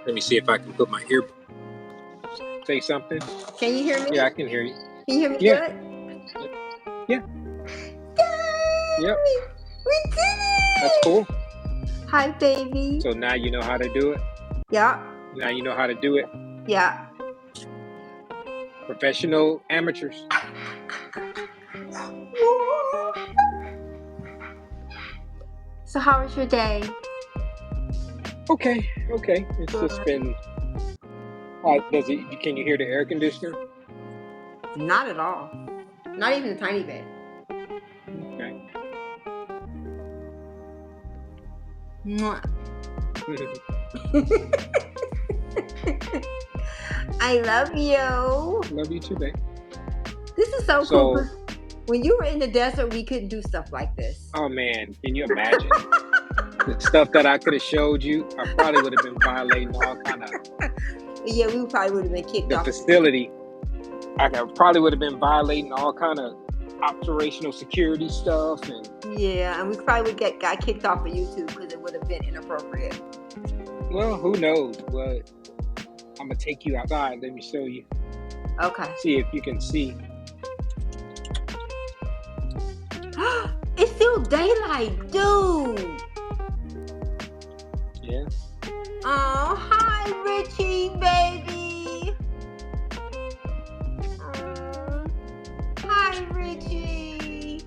Let me see if I can put my ear. Say something. Can you hear me? Yeah, I can hear you. Can you hear me Yeah. good? Yeah. Yep. We did it! That's cool. Hi, baby. So now you know how to do it? Yeah. Now you know how to do it? Yeah. Professional amateurs. So how was your day? Okay. It's just been... can you hear the air conditioner? Not at all. Not even a tiny bit. Okay. Mwah. I love you. Love you too, babe. This is so cool. When you were in the desert, we couldn't do stuff like this. Oh man, can you imagine? The stuff that I could have showed you, I probably would have been violating all kind of... Yeah, we probably would have been kicked off. The facility, I probably would have been violating all kind of operational security stuff. Yeah, and we probably would got kicked off of YouTube because it would have been inappropriate. Well, who knows? Well, I'm going to take you outside. Let me show you. Okay. See if you can see. It's still daylight, dude. Yeah. Oh, hi, Richie, baby. Hi, Richie.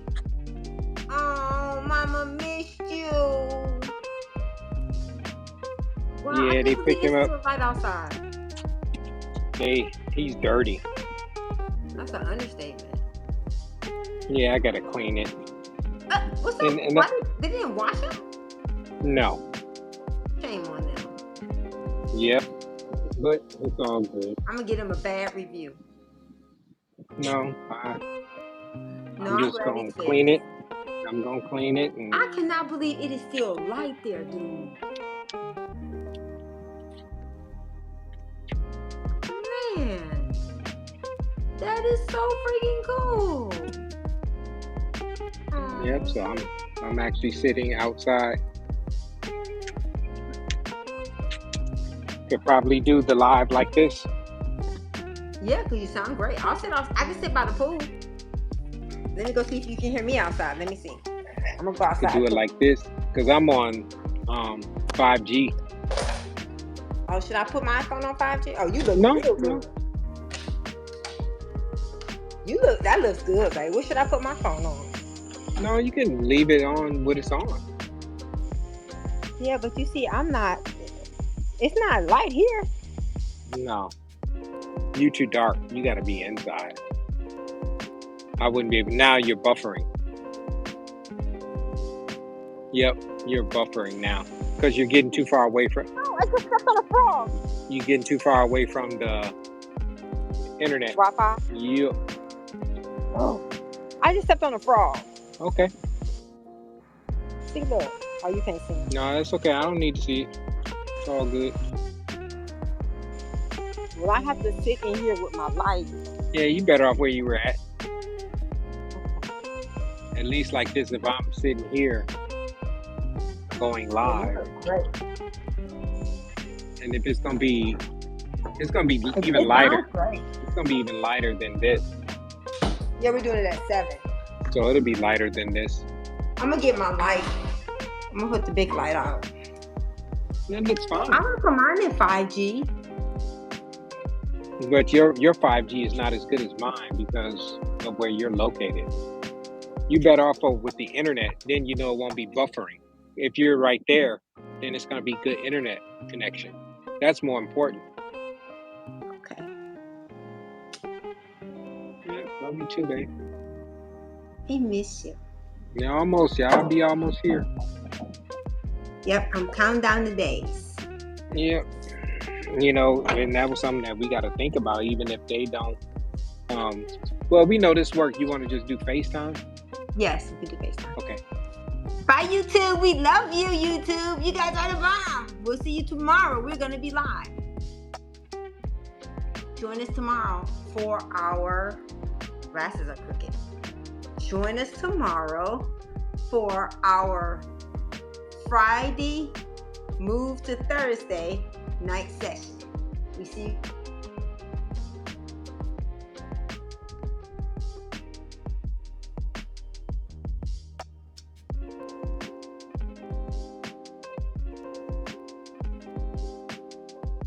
Oh, Mama missed you. Wow, Yeah, they picked him up. Right outside. He's dirty. That's an understatement. Yeah, I gotta clean it. What's that? They didn't wash him? No. Shame on them. Yep. But it's all good. I'm gonna give him a bad review. No, I'm just gonna clean it. I'm gonna clean it. And I cannot believe it is still light there, dude. Man, that is so freaking cool. Yep, so I'm actually sitting outside. Could probably do the live like this. Yeah, because you sound great. I can sit by the pool. Let me go see if you can hear me outside. Let me see. I'm gonna go outside. Could do it like this because I'm on 5G. Oh, should I put my phone on 5G? Oh, you look real good. That looks good, babe. What should I put my phone on? No, you can leave it on when it's on. Yeah, but you see, it's not light here. No. You too dark. You gotta be inside. I wouldn't be able. Now you're buffering. Yep, you're buffering now. Because you're getting too far away from... Oh, I just stepped on a frog. You're getting too far away from the internet. Wi-Fi? Yep. Oh, I just stepped on a frog. Okay. See, look. Oh, you can't see it. No, that's okay. I don't need to see it. It's all good. Well, I have to sit in here with my light. Yeah, you better off where you were at. At least like this, if I'm sitting here going live. Right. And if it's gonna be even lighter. Right. It's gonna be even lighter than this. Yeah, we're doing it at 7. So it'll be lighter than this. I'm gonna get my light. I'm gonna put the big light on. That looks fine. I'm gonna come on at 5G. But your 5G is not as good as mine because of where you're located. You better off with the internet, then you know it won't be buffering. If you're right there, then it's gonna be good internet connection. That's more important. Okay. Yeah, love you too, babe. I miss you. Yeah, almost. Yeah, I'll be almost here. Yep, I'm counting down the days. Yep. You know, and that was something that we got to think about, even if they don't. Well, we know this work. You want to just do FaceTime? Yes, we can do FaceTime. Okay. Bye, YouTube. We love you, YouTube. You guys are the bomb. We'll see you tomorrow. We're going to be live. Join us tomorrow for our glasses are crooked. Join us tomorrow for our Friday move to Thursday night session. We see